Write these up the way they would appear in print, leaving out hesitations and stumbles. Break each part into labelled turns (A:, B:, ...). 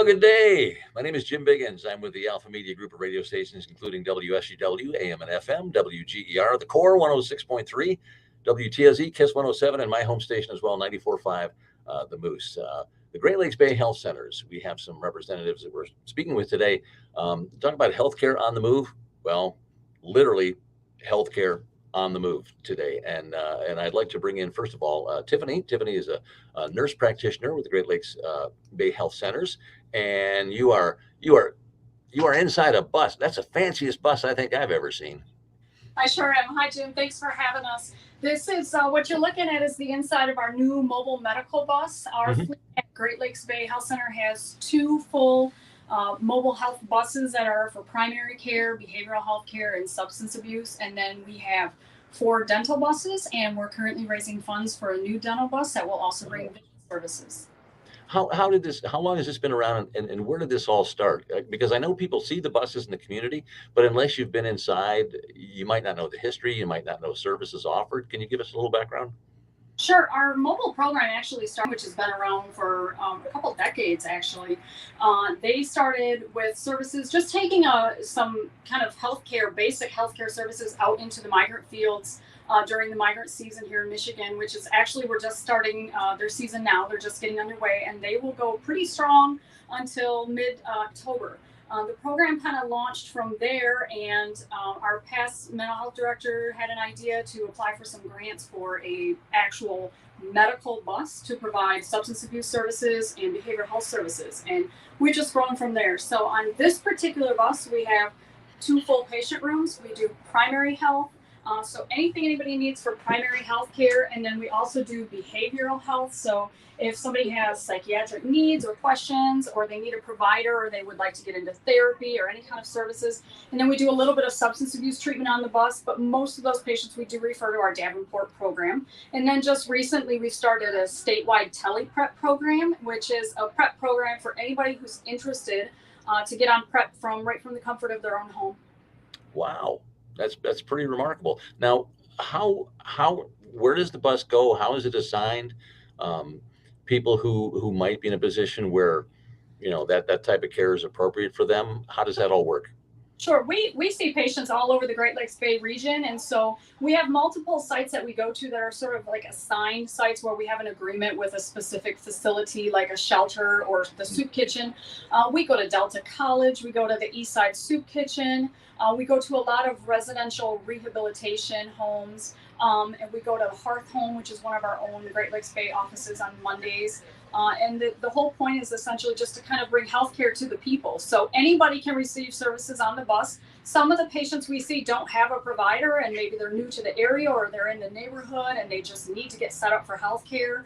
A: good day. My name is Jim Biggins. I'm with the Alpha Media Group of radio stations, including WSGW, AM and FM, WGER, The Core 106.3, WTSE, KISS 107, and my home station as well, 94.5, The Moose. The Great Lakes Bay Health Centers. We have some representatives that we're speaking with today. Talk about healthcare on the move. Well, literally healthcare on the move today. And I'd like to bring in, first of all, Tiffany. Tiffany is a nurse practitioner with the Great Lakes Bay Health Centers, and you are inside a bus. That's the fanciest bus I think I've ever seen.
B: I sure am. Hi, Jim. Thanks for having us. This is what you're looking at is the inside of our new mobile medical bus. Our fleet at Great Lakes Bay Health Center has two full mobile health buses that are for primary care, behavioral health care, and substance abuse. And then we have 4 dental buses, and we're currently raising funds for a new dental bus that will also bring vision services.
A: How long has this been around, and where did this all start? Because I know people see the buses in the community, but unless you've been inside, you might not know the history, you might not know services offered. Can you give us a little background?
B: Sure. Our mobile program actually started, which has been around for a couple decades, actually. They started with services, just taking some kind of basic healthcare services out into the migrant fields during the migrant season here in Michigan, which is actually, we're just starting their season now. They're just getting underway, and they will go pretty strong until mid-October. The program kind of launched from there, and our past mental health director had an idea to apply for some grants for a actual medical bus to provide substance abuse services and behavioral health services, and we've just grown from there. So on this particular bus, we have 2 full patient rooms. We do primary health, so anything anybody needs for primary health care, and then we also do behavioral health. So if somebody has psychiatric needs or questions, or they need a provider, or they would like to get into therapy or any kind of services. And then we do a little bit of substance abuse treatment on the bus, but most of those patients we do refer to our Davenport program. And then just recently we started a statewide tele-prep program, which is a prep program for anybody who's interested to get on prep right from the comfort of their own home.
A: Wow, that's pretty remarkable. Now, where does the bus go? How is it assigned? People who might be in a position where, that type of care is appropriate for them. How does that all work?
B: Sure. We see patients all over the Great Lakes Bay region. And so we have multiple sites that we go to that are sort of like assigned sites where we have an agreement with a specific facility, like a shelter or the soup kitchen. We go to Delta College. We go to the Eastside Soup Kitchen. We go to a lot of residential rehabilitation homes. And we go to the Hearth Home, which is one of our own Great Lakes Bay offices on Mondays. And the whole point is essentially just to kind of bring healthcare to the people. So anybody can receive services on the bus. Some of the patients we see don't have a provider, and maybe they're new to the area or they're in the neighborhood and they just need to get set up for healthcare.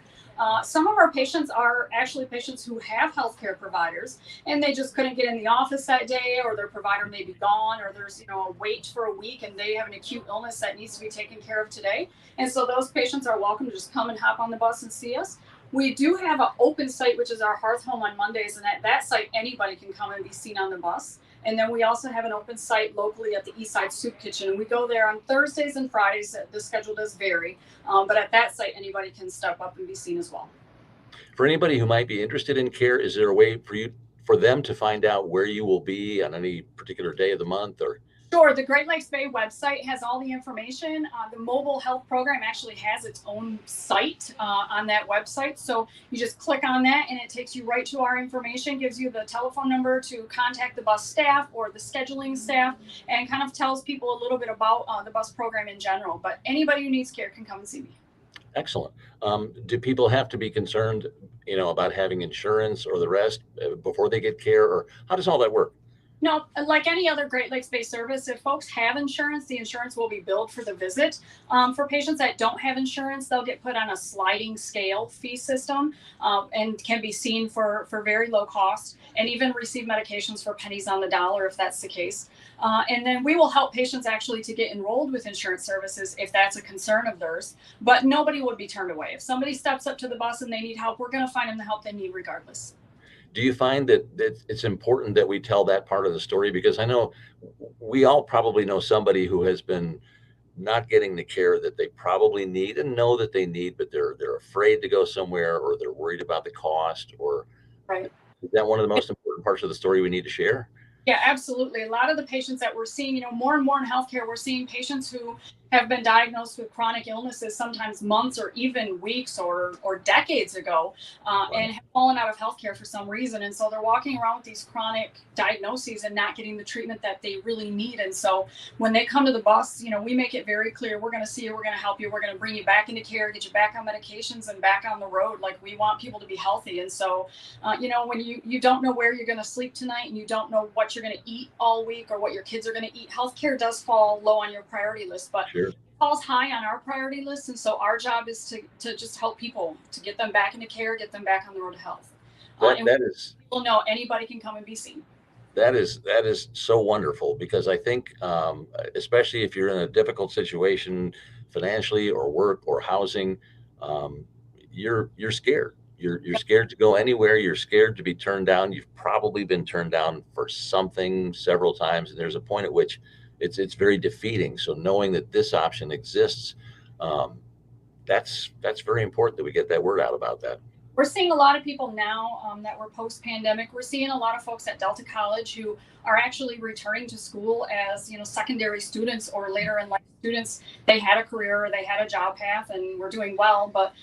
B: Some of our patients are actually patients who have healthcare providers, and they just couldn't get in the office that day, or their provider may be gone, or there's a wait for a week and they have an acute illness that needs to be taken care of today. And so those patients are welcome to just come and hop on the bus and see us. We do have an open site, which is our Hearth Home on Mondays, and at that site anybody can come and be seen on the bus. And then we also have an open site locally at the Eastside Soup Kitchen, and we go there on Thursdays and Fridays. The schedule does vary, but at that site, anybody can step up and be seen as well.
A: For anybody who might be interested in care, is there a way for them to find out where you will be on any particular day of the month? Or
B: Sure. The Great Lakes Bay website has all the information. The mobile health program actually has its own site on that website. So you just click on that and it takes you right to our information, gives you the telephone number to contact the bus staff or the scheduling staff, and kind of tells people a little bit about the bus program in general. But anybody who needs care can come and see me.
A: Excellent. Do people have to be concerned, about having insurance or the rest before they get care, or how does all that work?
B: No, like any other Great Lakes Bay service, if folks have insurance, the insurance will be billed for the visit. For patients that don't have insurance, they'll get put on a sliding scale fee system and can be seen for very low cost, and even receive medications for pennies on the dollar if that's the case. And then we will help patients actually to get enrolled with insurance services if that's a concern of theirs, but nobody would be turned away. If somebody steps up to the bus and they need help, we're going to find them the help they need regardless.
A: Do you find that it's important that we tell that part of the story? Because I know we all probably know somebody who has been not getting the care that they probably need and know that they need, but they're afraid to go somewhere, or they're worried about the cost, or
B: Right.
A: Is that one of the most important parts of the story we need to share?
B: Yeah, absolutely. A lot of the patients that we're seeing, more and more in healthcare, we're seeing patients who have been diagnosed with chronic illnesses, sometimes months or even weeks or decades ago, and have fallen out of healthcare for some reason. And so they're walking around with these chronic diagnoses and not getting the treatment that they really need. And so when they come to the bus, we make it very clear, we're going to see you, we're going to help you, we're going to bring you back into care, get you back on medications and back on the road. Like, we want people to be healthy. And so, when you don't know where you're going to sleep tonight, and you don't know what you're going to eat all week or what your kids are going to eat, healthcare does fall low on your priority list, but
A: Sure.
B: it falls high on our priority list. And so our job is to just help people, to get them back into care, get them back on the road to health. And people know anybody can come and be seen.
A: That is so wonderful, because I think, especially if you're in a difficult situation financially or work or housing, you're scared. You're scared to go anywhere. You're scared to be turned down. You've probably been turned down for something several times, and there's a point at which it's very defeating. So knowing that this option exists, that's very important that we get that word out about that.
B: We're seeing a lot of people now that we're post-pandemic. We're seeing a lot of folks at Delta College who are actually returning to school as secondary students or later in life students. They had a career, or they had a job path, and were doing well, but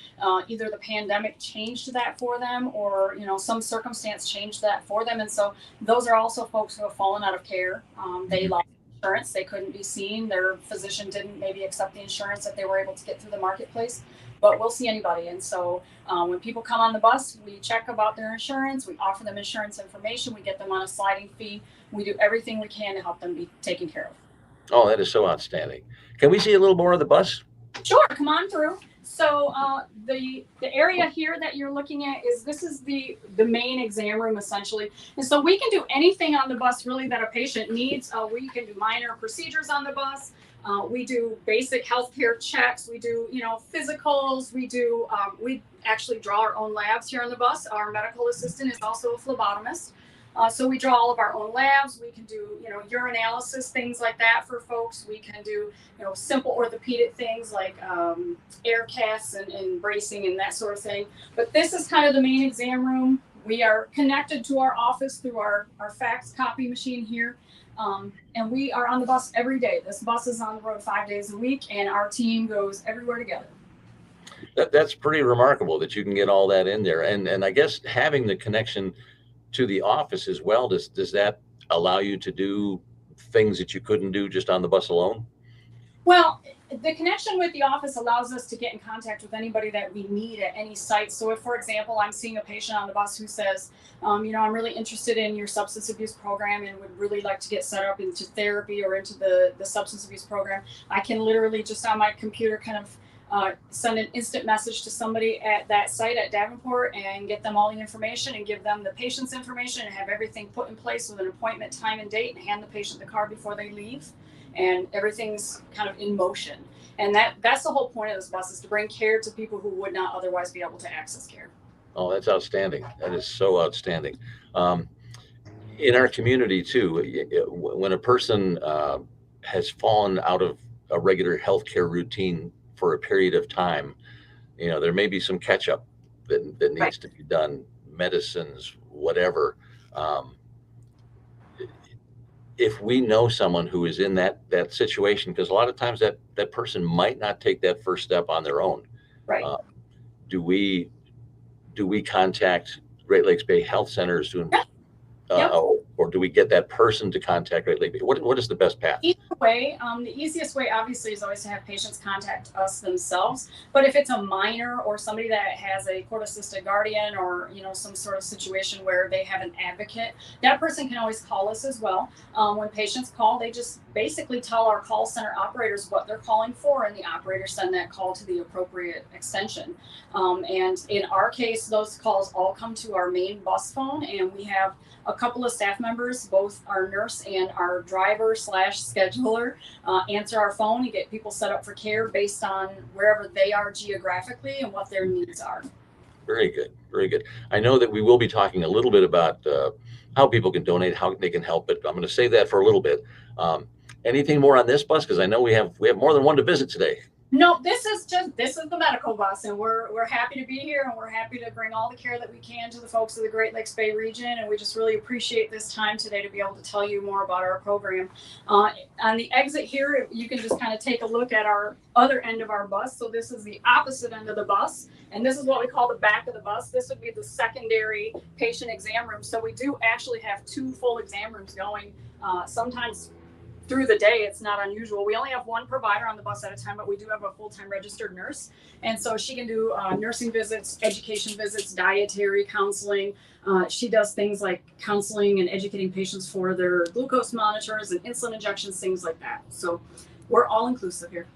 B: either the pandemic changed that for them, or some circumstance changed that for them. And so those are also folks who have fallen out of care. They lost insurance, they couldn't be seen, their physician didn't maybe accept the insurance that they were able to get through the marketplace. But we'll see anybody. And so when people come on the bus, we check about their insurance, we offer them insurance information, we get them on a sliding fee, we do everything we can to help them be taken care of.
A: Oh, that is so outstanding. Can we see a little more of the bus?
B: Sure, come on through. So the area here that you're looking at this is the main exam room, essentially. And so we can do anything on the bus really that a patient needs. We can do minor procedures on the bus. We do basic healthcare checks. We do, physicals. We actually draw our own labs here on the bus. Our medical assistant is also a phlebotomist. So we draw all of our own labs. We can do, urinalysis, things like that for folks. We can do, simple orthopedic things like air casts and bracing and that sort of thing. But this is kind of the main exam room. We are connected to our office through our fax copy machine here. And we are on the bus every day. This bus is on the road 5 days a week, and our team goes everywhere together.
A: That's pretty remarkable that you can get all that in there. And I guess having the connection to the office as well, does that allow you to do things that you couldn't do just on the bus alone?
B: Well, the connection with the office allows us to get in contact with anybody that we need at any site. So if, for example, I'm seeing a patient on the bus who says, I'm really interested in your substance abuse program and would really like to get set up into therapy or into the substance abuse program, I can literally just on my computer kind of send an instant message to somebody at that site at Davenport and get them all the information and give them the patient's information and have everything put in place with an appointment, time, and date, and hand the patient the card before they leave. And everything's kind of in motion. And that's the whole point of this bus, is to bring care to people who would not otherwise be able to access care.
A: Oh, that's outstanding. That is so outstanding. In our community too, when a person has fallen out of a regular healthcare routine for a period of time, there may be some catch up that needs
B: Right.
A: to be done, medicines, whatever. If we know someone who is in that situation, because a lot of times that person might not take that first step on their own.
B: Right.
A: Do we contact Great Lakes Bay Health Centers to,
B: Yep.
A: or do we get that person to contact Great Lakes Bay? What is the best path?
B: Either way, the easiest way obviously is always to have patients contact us themselves. But if it's a minor or somebody that has a court assisted guardian or some sort of situation where they have an advocate, that person can always call us as well. When patients call, they just basically tell our call center operators what they're calling for, and the operators send that call to the appropriate extension. And in our case, those calls all come to our main bus phone, and we have a couple of staff members, both our nurse and our driver / scheduler, answer our phone and get people set up for care based on wherever they are geographically and what their needs are.
A: Very good. Very good. I know that we will be talking a little bit about how people can donate, how they can help, but I'm going to save that for a little bit. Anything more on this bus? Because I know we have more than one to visit today.
B: No, this is the medical bus, and we're happy to be here, and we're happy to bring all the care that we can to the folks of the Great Lakes Bay region, and we just really appreciate this time today to be able to tell you more about our program. On the exit here, you can just kind of take a look at our other end of our bus. So this is the opposite end of the bus, and this is what we call the back of the bus. This would be the secondary patient exam room. So we do actually have 2 full exam rooms going. Sometimes through the day, it's not unusual. We only have 1 provider on the bus at a time, but we do have a full-time registered nurse. And so she can do nursing visits, education visits, dietary counseling. She does things like counseling and educating patients for their glucose monitors and insulin injections, things like that. So we're all inclusive here.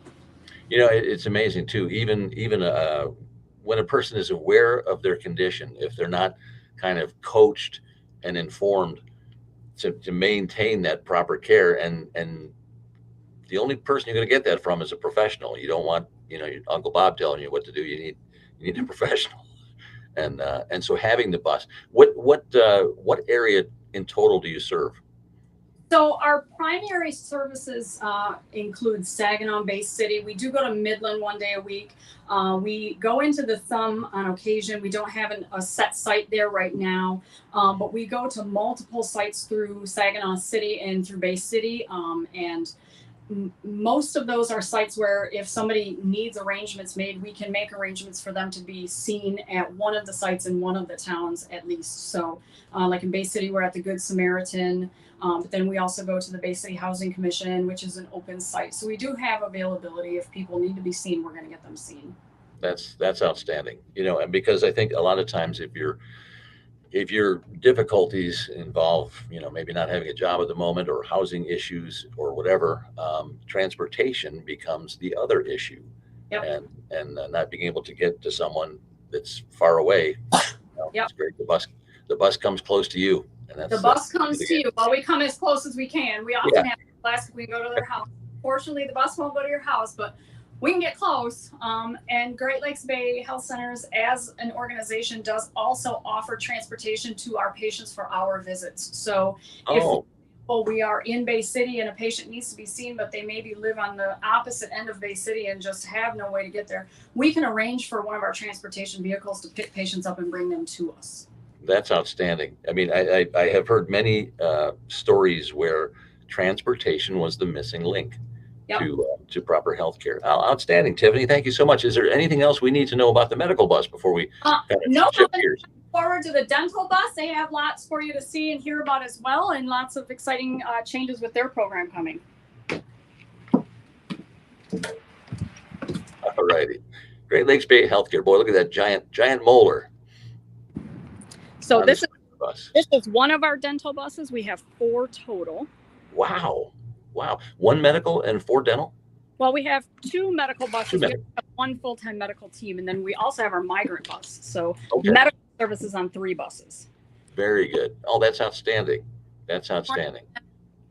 A: You know, it's amazing too. Even when a person is aware of their condition, if they're not kind of coached and informed to maintain that proper care, and the only person you're going to get that from is a professional. You don't want, you know, your Uncle Bob telling you what to do. You need a professional. And so having the bus, what area in total do you serve?
B: So our primary services include Saginaw, Bay City. We do go to Midland 1 day a week. We go into the Thumb on occasion. We don't have a set site there right now, but we go to multiple sites through Saginaw City and through Bay City. And most of those are sites where if somebody needs arrangements made, we can make arrangements for them to be seen at one of the sites in one of the towns at least. So like in Bay City, we're at the Good Samaritan. But then we also go to the Bay City Housing Commission, which is an open site. So we do have availability. If people need to be seen, we're going to get them seen.
A: That's outstanding. You know, and because I think a lot of times if your difficulties involve, you know, maybe not having a job at the moment or housing issues or whatever, transportation becomes the other issue.
B: Yep.
A: And not being able to get to someone that's far away. You know,
B: Yep.
A: It's great. The bus comes close to you. And
B: the bus comes to you. Well, we come as close as we can. We often have to ask if we go to their house. Fortunately, the bus won't go to your house, but we can get close. And Great Lakes Bay Health Centers, as an organization, does also offer transportation to our patients for our visits. So if we are in Bay City and a patient needs to be seen, but they maybe live on the opposite end of Bay City and just have no way to get there, we can arrange for one of our transportation vehicles to pick patients up and bring them to us.
A: That's outstanding. I mean, I have heard many stories where transportation was the missing link to proper health care. Outstanding, Tiffany. Thank you so much. Is there anything else we need to know about the medical bus before we shift gears?
B: Forward to the dental bus. They have lots for you to see and hear about as well, and lots of exciting changes with their program coming.
A: All righty. Great Lakes Bay Healthcare. Boy, look at that giant molar.
B: So this is one of our dental buses. We have 4 total.
A: Wow. 1 medical and 4 dental?
B: Well, we have 2 medical buses. We have 1 full-time medical team, and then we also have our migrant bus. So medical services on 3 buses.
A: Very good. Oh, that's outstanding. That's outstanding.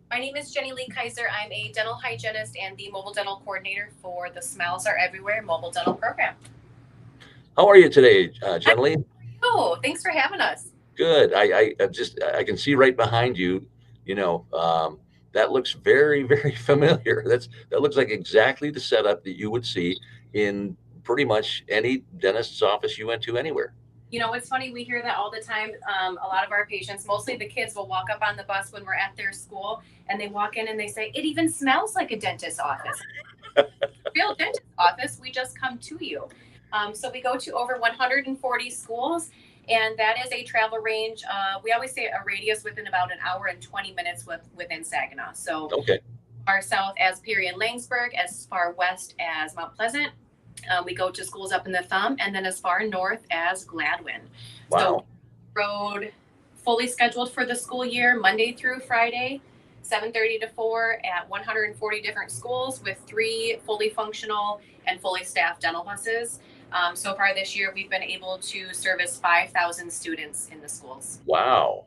C: My name is Jenny Lee Kaiser. I'm a dental hygienist and the mobile dental coordinator for the Smiles Are Everywhere mobile dental program.
A: How are you today, Jenny Lee?
C: Oh, thanks for having us.
A: Good. I can see right behind you, you know, that looks very, very familiar. That looks like exactly the setup that you would see in pretty much any dentist's office you went to anywhere.
C: You know, it's funny. We hear that all the time. A lot of our patients, mostly the kids, will walk up on the bus when we're at their school and they walk in and they say, it even smells like a dentist's office. Real dentist's office. We just come to you. So we go to over 140 schools. And that is a travel range. We always say a radius within about an hour and 20 minutes within Saginaw. So far south as Peary and Langsburg, as far west as Mount Pleasant. We go to schools up in the Thumb, and then as far north as Gladwin.
A: Wow.
C: So road fully scheduled for the school year, Monday through Friday, 7:30 to 4 at 140 different schools with 3 fully functional and fully staffed dental buses. So far this year, we've been able to service 5,000 students in the schools.
A: Wow.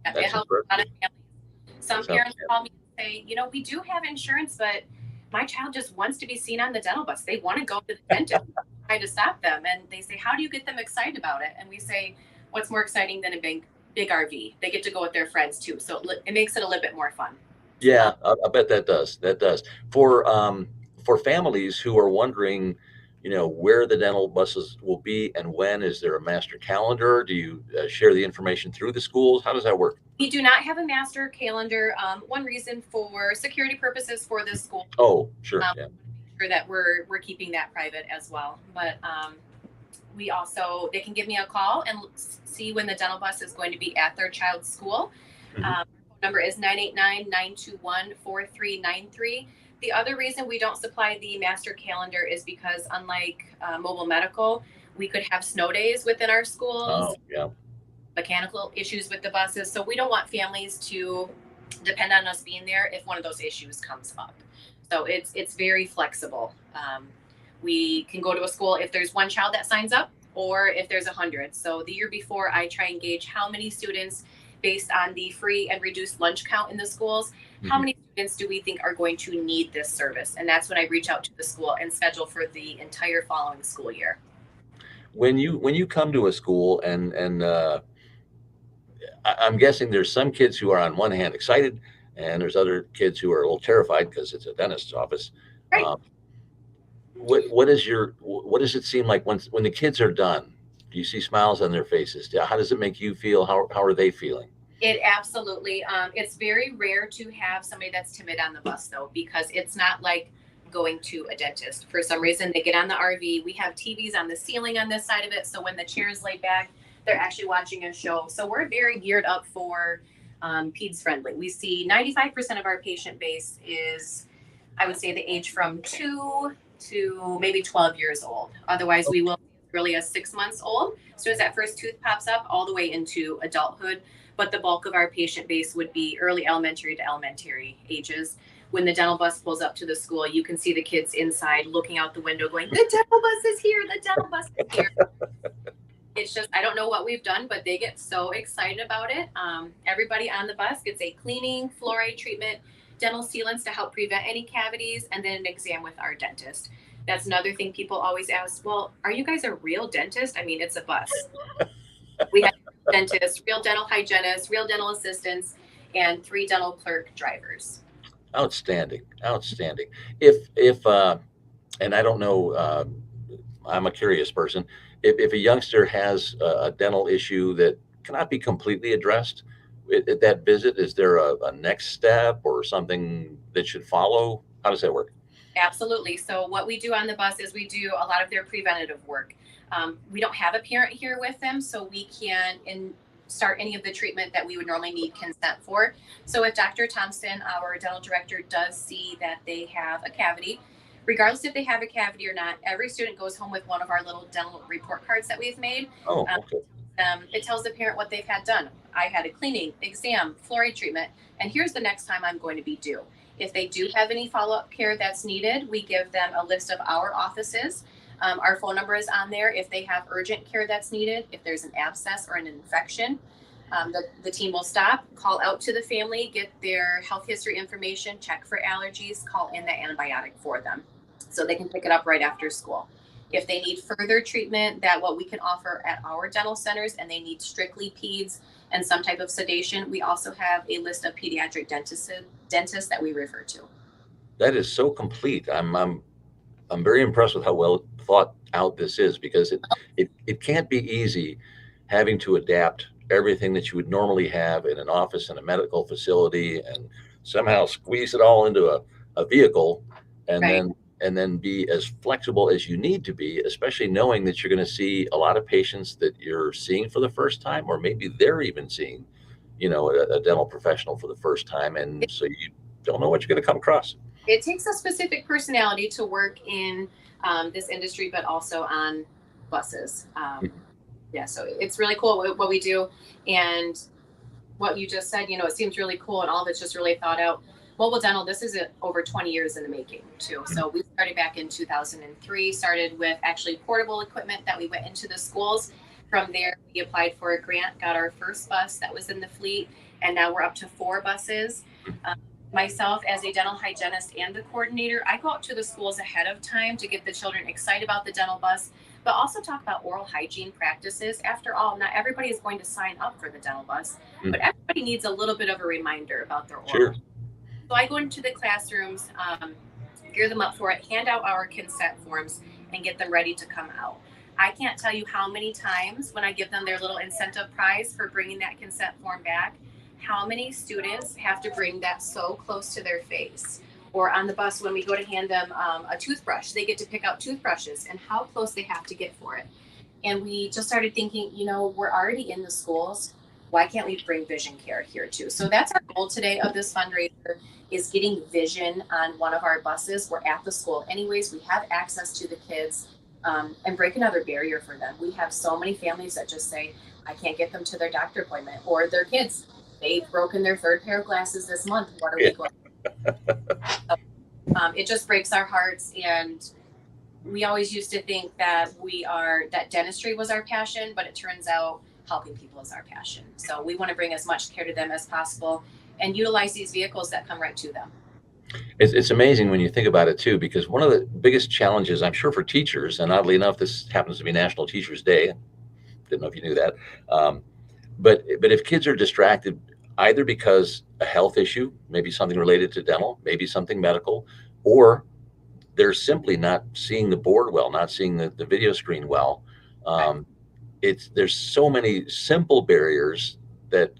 C: It helps a lot of families. Some parents call me and say, you know, we do have insurance, but my child just wants to be seen on the dental bus. They want to go to the dentist. Trying to stop them. And they say, how do you get them excited about it? And we say, what's more exciting than a big RV? They get to go with their friends too. So it makes it a little bit more fun.
A: Yeah, I bet that does. for families who are wondering, where the dental buses will be and when, is there a master calendar? Do you share the information through the schools? How does that work?
C: We do not have a master calendar. One reason for security purposes for this school.
A: Oh, sure.
C: Yeah. Sure that we're keeping that private as well. But we also, they can give me a call and see when the dental bus is going to be at their child's school. Phone number is 989-921-4393. The other reason we don't supply the master calendar is because unlike mobile medical, we could have snow days within our schools.
A: Oh, yeah.
C: Mechanical issues with the buses. So we don't want families to depend on us being there if one of those issues comes up. So it's very flexible. We can go to a school if there's one child that signs up or if there's 100. So the year before, I try and gauge how many students based on the free and reduced lunch count in the schools. How many students do we think are going to need this service? And that's when I reach out to the school and schedule for the entire following school year.
A: When you come to a school and I'm guessing there's some kids who are on one hand excited and there's other kids who are a little terrified because it's a dentist's office.
C: Right.
A: What does it seem like when the kids are done? Do you see smiles on their faces? How does it make you feel? How are they feeling?
C: It absolutely. It's very rare to have somebody that's timid on the bus though, because it's not like going to a dentist. For some reason, they get on the RV. We have TVs on the ceiling on this side of it. So when the chair is laid back, they're actually watching a show. So we're very geared up for peds friendly. We see 95% of our patient base is, I would say, the age from 2 to maybe 12 years old. Otherwise, we will really as 6 months old. As soon as that first tooth pops up, all the way into adulthood. But the bulk of our patient base would be early elementary to elementary ages. When the dental bus pulls up to the school, you can see the kids inside looking out the window going, the dental bus is here, the dental bus is here. It's just, I don't know what we've done, but they get so excited about it. Everybody on the bus gets a cleaning, fluoride treatment, dental sealants to help prevent any cavities, and then an exam with our dentist. That's another thing people always ask, well, are you guys a real dentist? I mean, it's a bus. We have dentists, real dental hygienists, real dental assistants, and 3 dental clerk drivers.
A: Outstanding. If and I don't know, I'm a curious person. If a youngster has a dental issue that cannot be completely addressed at that visit, is there a next step or something that should follow? How does that work?
C: Absolutely. So what we do on the bus is we do a lot of their preventative work. We don't have a parent here with them, so we can start any of the treatment that we would normally need consent for. So if Dr. Thompson, our dental director, does see that they have a cavity, regardless if they have a cavity or not, every student goes home with one of our little dental report cards that we've made.
A: Oh, okay.
C: It tells the parent what they've had done. I had a cleaning, exam, fluoride treatment, and here's the next time I'm going to be due. If they do have any follow-up care that's needed, we give them a list of our offices. Our phone number is on there if they have urgent care that's needed. If there's an abscess or an infection, the team will stop, call out to the family, get their health history information, check for allergies, call in the antibiotic for them so they can pick it up right after school. If they need further treatment, that what we can offer at our dental centers, and they need strictly peds and some type of sedation, we also have a list of pediatric dentists that we refer to.
A: That is so complete. I'm very impressed with how well thought out this is, because it can't be easy having to adapt everything that you would normally have in an office in a medical facility and somehow squeeze it all into a vehicle and
C: Right.
A: then be as flexible as you need to be, especially knowing that you're going to see a lot of patients that you're seeing for the first time, or maybe they're even seeing, a dental professional for the first time. And so you don't know what you're going to come across.
C: It takes a specific personality to work in this industry, but also on buses. Yeah, so it's really cool what we do. And what you just said, it seems really cool, and all of it's just really thought out. Mobile dental, this is over 20 years in the making too. So we started back in 2003, started with actually portable equipment that we went into the schools. From there, we applied for a grant, got our first bus that was in the fleet, and now we're up to 4 buses. Myself, as a dental hygienist and the coordinator, I go out to the schools ahead of time to get the children excited about the dental bus, but also talk about oral hygiene practices. After all, not everybody is going to sign up for the dental bus, but everybody needs a little bit of a reminder about their oral.
A: Sure.
C: So I go into the classrooms, gear them up for it, hand out our consent forms, and get them ready to come out. I can't tell you how many times when I give them their little incentive prize for bringing that consent form back, how many students have to bring that so close to their face. Or on the bus, when we go to hand them a toothbrush, they get to pick out toothbrushes and how close they have to get for it. And we just started thinking, we're already in the schools. Why can't we bring vision care here too? So that's our goal today of this fundraiser, is getting vision on one of our buses. We're at the school anyways. We have access to the kids, and break another barrier for them. We have so many families that just say, I can't get them to their doctor appointment, or their kids, they've broken their third pair of glasses this month. What are we going to do? It just breaks our hearts. And we always used to think that that dentistry was our passion, but it turns out helping people is our passion. So we want to bring as much care to them as possible and utilize these vehicles that come right to them.
A: It's amazing when you think about it too, because one of the biggest challenges, I'm sure, for teachers, and oddly enough, this happens to be National Teachers Day. Didn't know if you knew that. But if kids are distracted, either because a health issue, maybe something related to dental, maybe something medical, or they're simply not seeing the board well, not seeing the video screen well. There's so many simple barriers that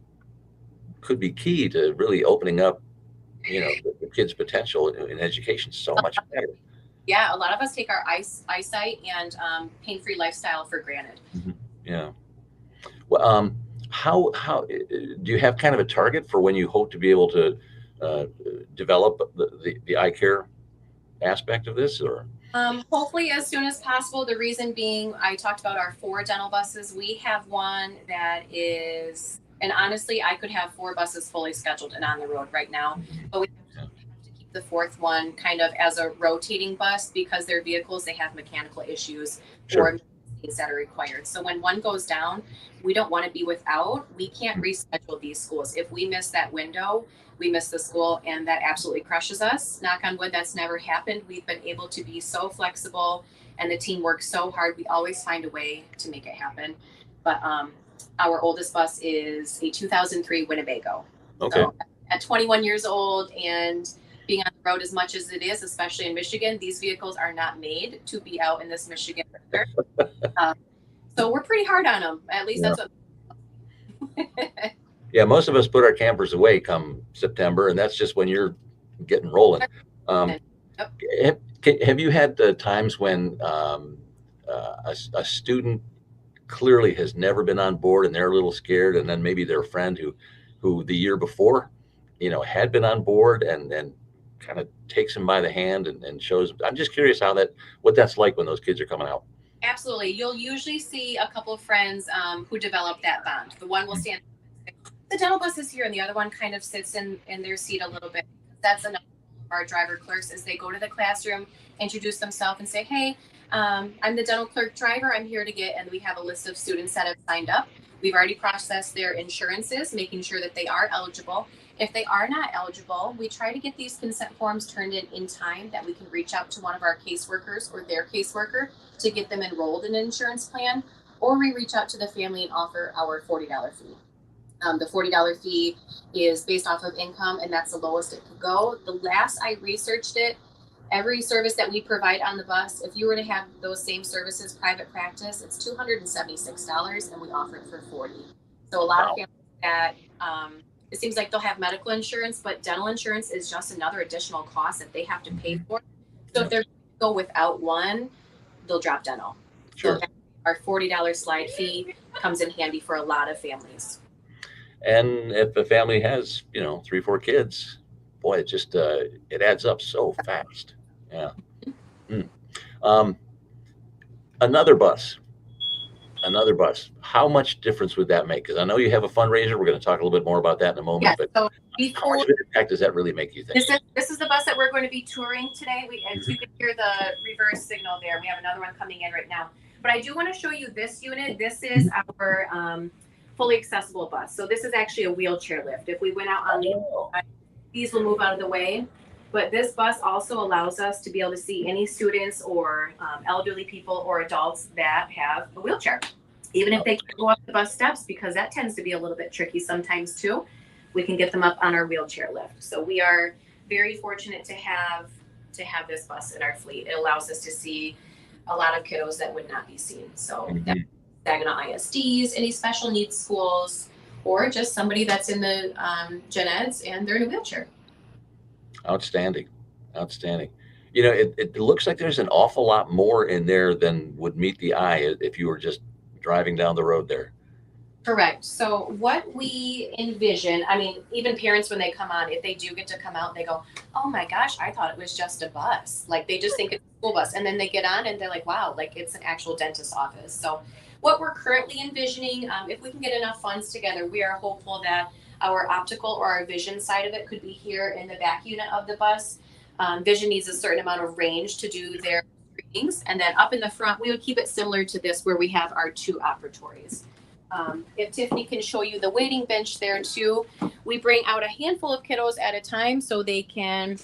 A: could be key to really opening up, the kids' potential in education so much better.
C: Yeah, a lot of us take our eyesight and pain-free lifestyle for granted.
A: Mm-hmm. Yeah. Well, how do you have kind of a target for when you hope to be able to develop the eye care aspect of this, or?
C: Hopefully as soon as possible. The reason being, I talked about our 4 dental buses. We have one that is, and honestly, I could have 4 buses fully scheduled and on the road right now, but we have to keep the 4th one kind of as a rotating bus because their vehicles, they have mechanical issues. Sure. Or things that are required. So when one goes down, we don't want to be without. We can't reschedule these schools. If we miss that window, we miss the school, and that absolutely crushes us. Knock on wood, that's never happened. We've been able to be so flexible, and the team works so hard. We always find a way to make it happen. But our oldest bus is a 2003 Winnebago.
A: Okay.
C: So at 21 years old and being on the road as much as it is, especially in Michigan, these vehicles are not made to be out in this Michigan weather. So we're pretty hard on them. At least that's what.
A: Yeah, most of us put our campers away come September, and that's just when you're getting rolling. Have you had times when a student clearly has never been on board and they're a little scared, and then maybe their friend who the year before, had been on board and kind of takes them by the hand and shows? I'm just curious what that's like when those kids are coming out.
C: Absolutely. You'll usually see a couple of friends who develop that bond. The one will stand, the dental bus is here, and the other one kind of sits in their seat a little bit. That's another of our driver clerks as they go to the classroom, introduce themselves and say, hey, I'm the dental clerk driver. I'm here to and we have a list of students that have signed up. We've already processed their insurances, making sure that they are eligible. If they are not eligible, we try to get these consent forms turned in time that we can reach out to one of our caseworkers or their caseworker to get them enrolled in an insurance plan, or we reach out to the family and offer our $40 fee. The $40 fee is based off of income, and that's the lowest it could go. The last I researched it, every service that we provide on the bus, if you were to have those same services, private practice, it's $276, and we offer it for $40. So a lot of families that it seems like they'll have medical insurance, but dental insurance is just another additional cost that they have to pay for. So if they're going to go without one, they'll drop dental.
A: Sure.
C: So our $40 slide fee comes in handy for a lot of families.
A: And if a family has, 3-4 kids, boy, it just it adds up so fast. Yeah. Another bus. How much difference would that make? Because I know you have a fundraiser. We're going to talk a little bit more about that in a moment.
C: Yeah,
A: but
C: so
A: how much of an impact does that really make, you think?
C: This is the bus that we're going to be touring today. As you can hear the reverse signal there, we have another one coming in right now. But I do want to show you this unit. This is our fully accessible bus. So this is actually a wheelchair lift. If we went out on these will move out of the way. But this bus also allows us to be able to see any students or elderly people or adults that have a wheelchair. Even if they can't go up the bus steps, because that tends to be a little bit tricky sometimes too, we can get them up on our wheelchair lift. So we are very fortunate to have to have this bus in our fleet. It allows us to see a lot of kiddos that would not be seen. So that's Saginaw ISDs, any special needs schools, or just somebody that's in the gen eds and they're in a wheelchair.
A: Outstanding. Outstanding. You know, it looks like there's an awful lot more in there than would meet the eye if you were just driving down the road there.
C: Correct. So what we envision, I mean, even parents when they come on, if they do get to come out, they go, oh my gosh, I thought it was just a bus. Like they just think it's a school bus. And then they get on and they're like, wow, like it's an actual dentist's office. So what we're currently envisioning, if we can get enough funds together, we are hopeful that our optical or our vision side of it could be here in the back unit of the bus. Vision needs a certain amount of range to do their readings. And then up in the front, we would keep it similar to this where we have our 2 operatories. If Tiffany can show you the waiting bench there too, we bring out a handful of kiddos at a time so they can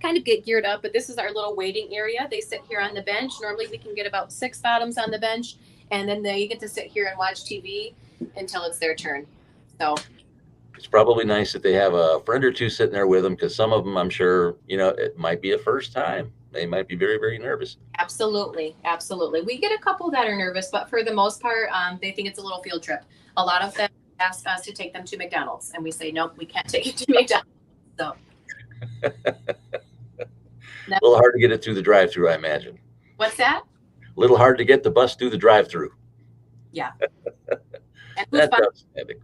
C: kind of get geared up. But this is our little waiting area. They sit here on the bench. Normally we can get about 6 bottoms on the bench, and then they get to sit here and watch TV until it's their turn. So
A: it's probably nice that they have a friend or two sitting there with them, because some of them, I'm sure, you know, it might be a first time. They might be very, very nervous.
C: Absolutely. Absolutely. We get a couple that are nervous, but for the most part, they think it's a little field trip. A lot of them ask us to take them to McDonald's, and we say, nope, we can't take you to McDonald's. So.
A: A little hard to get it through the drive-through, I imagine.
C: What's that?
A: A little hard to get the bus through the drive-through.
C: Yeah.
A: That's outstanding.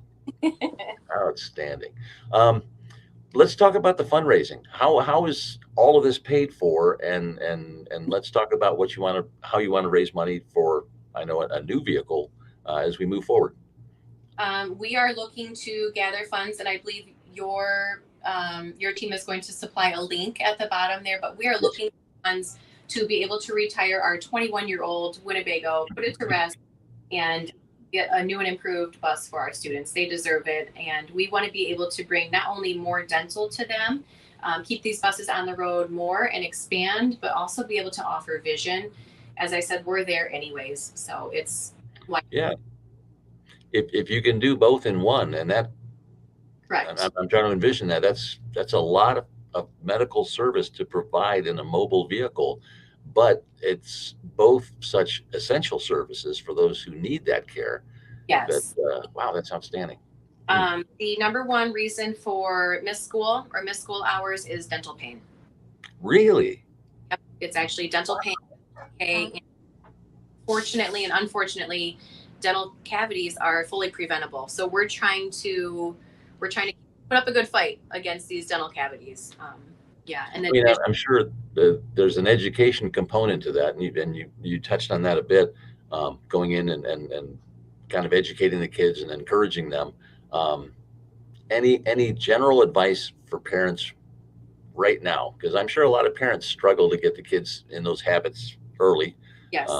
A: Outstanding. Let's talk about the fundraising. How is all of this paid for? And let's talk about how you want to raise money for, I know, a new vehicle as we move forward.
C: We are looking to gather funds, and I believe your team is going to supply a link at the bottom there, but we are looking for funds to be able to retire our 21-year-old Winnebago, put it to rest, and get a new and improved bus for our students. They deserve it. And we want to be able to bring not only more dental to them, keep these buses on the road more and expand, but also be able to offer vision. As I said, we're there anyways. So it's
A: yeah. If you can do both in one, and that,
C: correct.
A: I'm trying to envision that. That's a lot of medical service to provide in a mobile vehicle, but it's both such essential services for those who need that care.
C: Yes.
A: Wow, that's outstanding.
C: The number one reason for missed school or missed school hours is dental pain.
A: Really?
C: Yep. It's actually dental pain. Okay. Fortunately and unfortunately, dental cavities are fully preventable. So we're trying to put up a good fight against these dental cavities. Yeah, and then
A: I'm sure there's an education component to that, and you touched on that a bit, going in and kind of educating the kids and encouraging them. Any general advice for parents right now? Because I'm sure a lot of parents struggle to get the kids in those habits early.
C: Yes.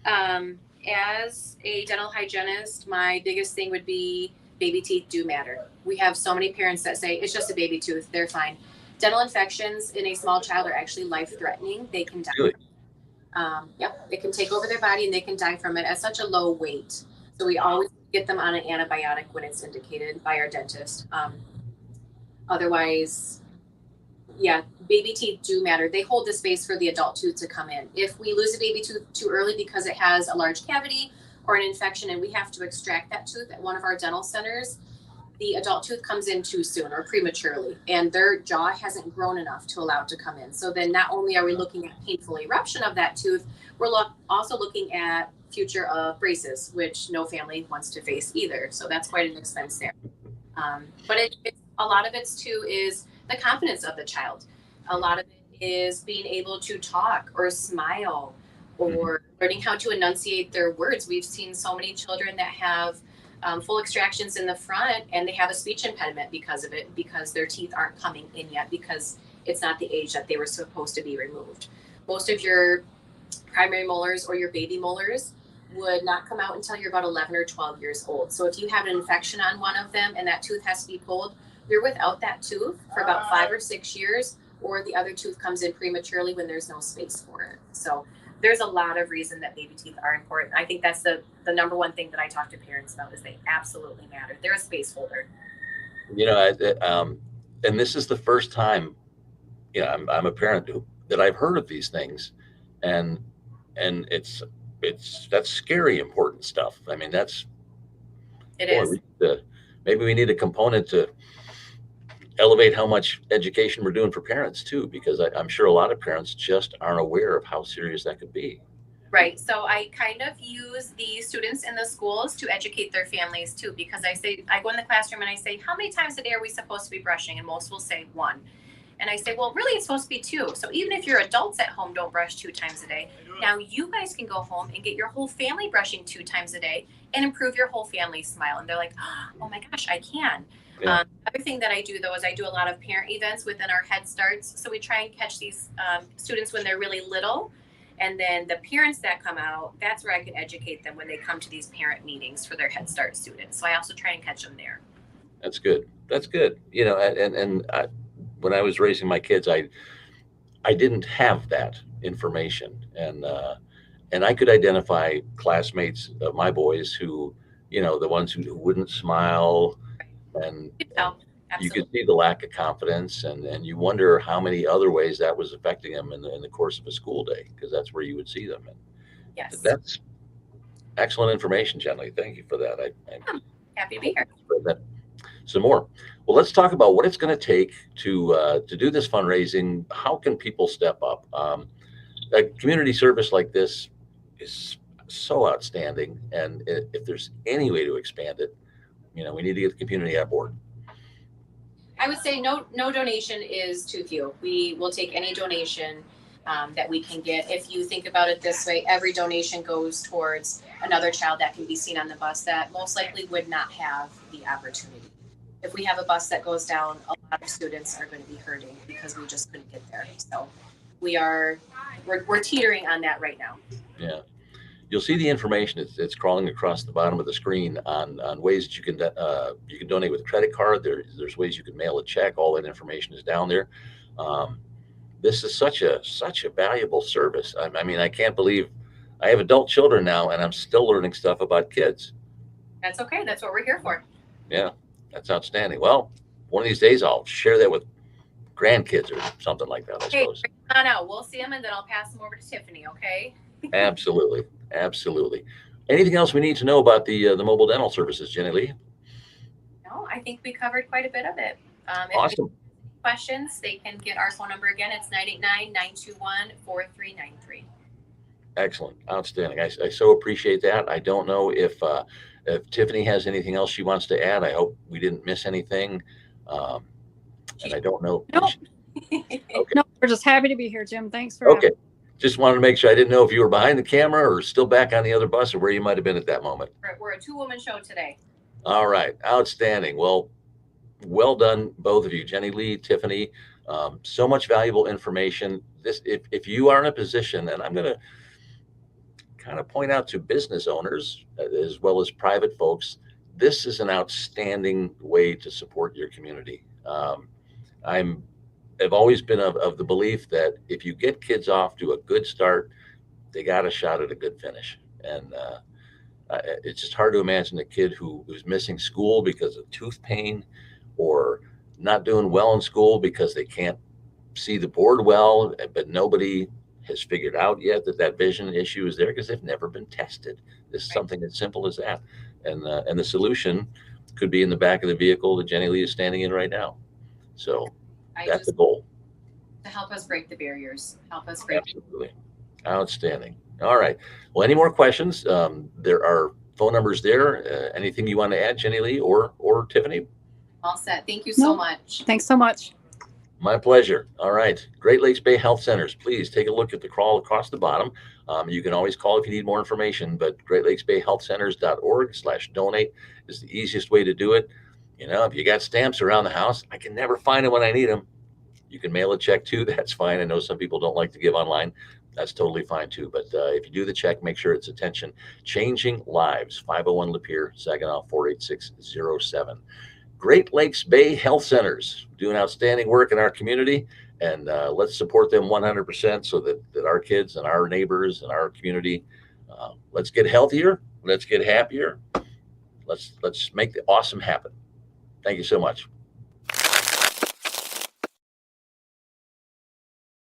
C: As a dental hygienist, my biggest thing would be baby teeth do matter. We have so many parents that say it's just a baby tooth, they're fine. Dental infections in a small child are actually life-threatening. They can die.
A: Really?
C: Yep, it can take over their body and they can die from it at such a low weight. So we always get them on an antibiotic when it's indicated by our dentist. Otherwise, yeah, baby teeth do matter. They hold the space for the adult tooth to come in. If we lose a baby tooth too early because it has a large cavity or an infection and we have to extract that tooth at one of our dental centers, the adult tooth comes in too soon or prematurely, and their jaw hasn't grown enough to allow it to come in. So then not only are we looking at painful eruption of that tooth, we're also looking at future of braces, which no family wants to face either. So that's quite an expense there. But a lot of it too is the confidence of the child. A lot of it is being able to talk or smile or learning how to enunciate their words. We've seen so many children that have full extractions in the front and they have a speech impediment because of it, because their teeth aren't coming in yet, because it's not the age that they were supposed to be removed. Most of your primary molars or your baby molars would not come out until you're about 11 or 12 years old. So if you have an infection on one of them and that tooth has to be pulled, you're without that tooth for about 5 or 6 years, or the other tooth comes in prematurely when there's no space for it. So there's a lot of reason that baby teeth are important. I think that's the number one thing that I talk to parents about is they absolutely matter. They're a space holder.
A: And this is the first time, I'm a parent that I've heard of these things, and that's scary important stuff. I mean, that's
C: It
A: boy,
C: is.
A: maybe we need a component to elevate how much education we're doing for parents too, because I'm sure a lot of parents just aren't aware of how serious that could be.
C: Right. So I kind of use the students in the schools to educate their families too, because I go in the classroom and I say, how many times a day are we supposed to be brushing? And most will say one. And I say, well, really, it's supposed to be two. So even if your adults at home don't brush 2 times a day, now you guys can go home and get your whole family brushing 2 times a day and improve your whole family's smile. And they're like, oh my gosh, I can.
A: Yeah.
C: Other thing that I do though is I do a lot of parent events within our Head Starts. So we try and catch these students when they're really little. And then the parents that come out, that's where I can educate them when they come to these parent meetings for their Head Start students. So I also try and catch them there.
A: That's good. That's good. You know, and when I was raising my kids, I didn't have that information, and I could identify classmates of my boys who, you know, the ones who wouldn't smile, and
C: Oh,
A: you
C: absolutely.
A: could see the lack of confidence, and you wonder how many other ways that was affecting them in the course of a school day, because that's where you would see them. And
C: Yes.
A: that's excellent information, Jenny. Thank you for that. I
C: Happy to be here.
A: spread that some more. Well, let's talk about what it's going to take to do this fundraising. How can people step up? A community service like this is so outstanding, and if there's any way to expand it, you know, we need to get the community on board.
C: I would say no donation is too few. We will take any donation that we can get. If you think about it this way, every donation goes towards another child that can be seen on the bus that most likely would not have the opportunity. If we have a bus that goes down, a lot of students are going to be hurting because we just couldn't get there. So we're teetering on that right now.
A: Yeah, you'll see the information. It's crawling across the bottom of the screen on ways that you can donate with a credit card. There's ways you can mail a check. All that information is down there. This is such a valuable service. I mean, I can't believe I have adult children now, and I'm still learning stuff about kids.
C: That's okay. That's what we're here for.
A: Yeah, that's outstanding. Well, one of these days I'll share that with grandkids or something like that, I
C: Okay,
A: suppose.
C: bring them on out. We'll see them and then I'll pass them over to Tiffany. Okay.
A: Absolutely. Absolutely. Anything else we need to know about the mobile dental services, Jenny Lee?
C: No, I think we covered quite a bit of it. If
A: Awesome.
C: questions, they can get our phone number again. It's 989-921-4393.
A: Excellent. Outstanding. I so appreciate that. I don't know if Tiffany has anything else she wants to add. I hope we didn't miss anything. And I don't know.
B: No.
A: Okay.
B: No, we're just happy to be here, Jim. Thanks for
A: Okay. Just wanted to make sure. I didn't know if you were behind the camera or still back on the other bus, or where you might have been at that moment.
C: We're a 2-woman show today.
A: All right. Outstanding. Well done, both of you, Jenny Lee, Tiffany. So much valuable information. If you are in a position, and I'm going to kind of point out to business owners as well as private folks, this is an outstanding way to support your community. I've always been of the belief that if you get kids off to a good start, they got a shot at a good finish. And it's just hard to imagine a kid who's missing school because of tooth pain, or not doing well in school because they can't see the board well, but nobody has figured out yet that vision issue is there because they've never been tested. This is something as simple as that. And the solution could be in the back of the vehicle that Jenny Lee is standing in right now. So that's the goal.
C: To help us break the barriers,
A: Absolutely. Outstanding. All right. Well, any more questions? There are phone numbers there. Anything you want to add, Jenny Lee or Tiffany?
C: All set. Thank you so
B: No.
C: much.
B: Thanks so much.
A: My pleasure. All right. Great Lakes Bay Health Centers. Please take a look at the crawl across the bottom. You can always call if you need more information, but greatlakesbayhealthcenters.org/donate is the easiest way to do it. You know, if you got stamps around the house, I can never find them when I need them. You can mail a check too. That's fine. I know some people don't like to give online. That's totally fine too. But if you do the check, make sure it's attention Changing Lives, 501 Lapeer, Saginaw 48607. Great Lakes Bay Health Centers doing outstanding work in our community, and let's support them 100% so that our kids and our neighbors and our community, let's get healthier, let's get happier, let's make the awesome happen. Thank you so much.